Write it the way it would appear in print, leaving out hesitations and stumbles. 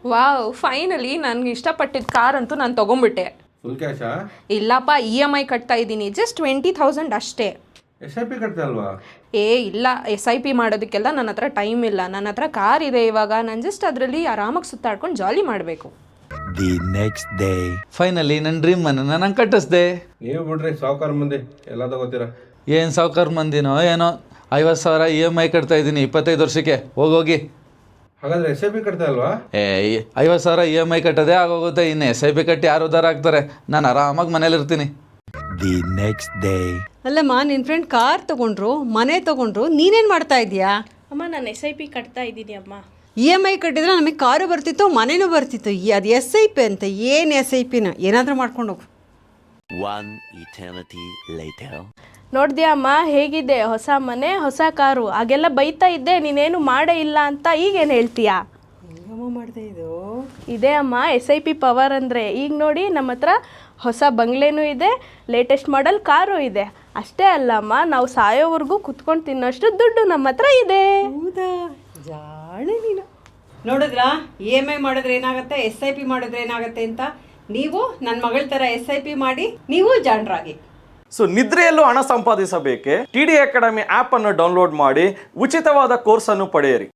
Wow, finally ನನಗೆ ಇಷ್ಟಪಟ್ಟಿದ್ದ car ಅಂತೂ ನಾನು ತೊಗೊಂಬಿಟ್ಟೆ. ಫುಲ್ ಕ್ಯಾಶಾ? ಇಲ್ಲಪ್ಪ, EMI ಕಟ್ತಾ ಇದ್ದೀನಿ, ಜಸ್ಟ್ 20,000 ಅಷ್ಟೇ. SIP ಕಟ್ತಾ ಅಲ್ವಾ? ಇಲ್ಲ, SIP ಮಾಡೋದಕ್ಕೆಲ್ಲ ನನ್ನ ಹತ್ರ ಟೈಮ್ ಇಲ್ಲ. ನನ್ನ ಹತ್ರ ಕಾರ್ ಇದೆ ಇವಾಗ, ನಾನು ಜಸ್ಟ್ ಅದರಲ್ಲಿ ಆರಾಮಾಗಿ ಸುತ್ತಾಡ್ಕೊಂಡು ಜಾಲಿ ಮಾಡಬೇಕು. The next day. ಫೈನಲಿ ನನ್ನ ಡ್ರೀಮ್ ಮನೆ ನಾನು ಕಟ್ಟಿಸ್ದೆ. ನೀವು ಬಿಡ್ರಿ ಸಾವುಕಾರ ಮಂದಿ ಎಲ್ಲ ತಗೋತೀರಾ. ಏನು ಸಾವುಕಾರ ಮಂದಿನೋ ಏನೋ, 50,000 EMI ಕಟ್ತಾ ಇದ್ದೀನಿ 25 ವರ್ಷಕ್ಕೆ. ಹೋಗೋಗಿ. ಹಾಗಾದ್ರೆ SIP ಕಟ್ತಾ ಅಲ್ವಾ? 50,000 EMI ಕಟ್ಟೋದೇ ಆಗೋಗುತ್ತೆ, ಇನ್ನು SIP ಕಟ್ಟಿ ಯಾರು ಉದ್ದಾರ ಆಗ್ತಾರೆ? ನಾನು ಆರಾಮಾಗಿ ಮನೇಲಿರ್ತೀನಿ. The next day. ಅಲ್ಲಮ್ಮ, ನಿನ್ನ ಫ್ರೆಂಡ್ ಕಾರ್ ತೊಗೊಂಡ್ರು, ಮನೆ ತೊಗೊಂಡ್ರು, ನೀನೇನು ಮಾಡ್ತಾ ಇದೀಯಾ? ಅಮ್ಮ ನಾನು SIP ಕಟ್ತಾ ಇದ್ದೀನಿ ಅಮ್ಮ. EMI ಕಟ್ಟಿದ್ರೆ ನಮಗೆ ಕಾರು ಬರ್ತಿತ್ತು, ಮನೆಯೂ ಬರ್ತಿತ್ತು. ಅದು SIP ಅಂತ ಏನು SIPನ ಏನಾದರೂ ಮಾಡ್ಕೊಂಡು ಹೋಗು. ನೋಡ್ದ್ಯಾ ಅಮ್ಮ ಹೇಗಿದೆ ಹೊಸ ಮನೆ ಹೊಸ ಕಾರು? ಆಗೆಲ್ಲ ಬೈತಾ ಇದ್ದೆ ನೀನೇನು ಮಾಡೇ ಇಲ್ಲ ಅಂತ, ಈಗೇನು ಹೇಳ್ತೀಯಾ? ಹೆಂಗಮ್ಮ ಮಾಡಿದೆ ಇದು? ಇದೇ ಅಮ್ಮ SIP ಪವರ್ ಅಂದರೆ. ಈಗ ನೋಡಿ ನಮ್ಮ ಹತ್ರ ಹೊಸ ಬಂಗ್ಲೆನೂ ಇದೆ, ಲೇಟೆಸ್ಟ್ ಮಾಡೆಲ್ ಕಾರು ಇದೆ. ಅಷ್ಟೇ ಅಲ್ಲಮ್ಮ, ನಾವು ಸಾಯೋವರೆಗೂ ಕುತ್ಕೊಂಡು ತಿನ್ನೋಷ್ಟು ದುಡ್ಡು ನಮ್ಮ ಹತ್ರ ಇದೆ. ಹೌದಾ? ಜಾಣೆ ನೀನು. ನೋಡಿದ್ರಾ, EMI ಮಾಡಿದ್ರೆ ಏನಾಗುತ್ತೆ, SIP ಮಾಡಿದ್ರೆ ಏನಾಗುತ್ತೆ ಅಂತ. ನೀವು ನನ್ನ ಮಗಳ ಥರ SIP ಮಾಡಿ, ನೀವು ಜಾಣರಾಗಿ. ಸೊ ನಿದ್ರೆಯಲ್ಲೂ ಹಣ ಸಂಪಾದಿಸಬೇಕೆ? TD ಅಕಾಡೆಮಿ ಆ್ಯಪ್ ಅನ್ನು ಡೌನ್ಲೋಡ್ ಮಾಡಿ ಉಚಿತವಾದ ಕೋರ್ಸನ್ನು ಪಡೆಯಿರಿ.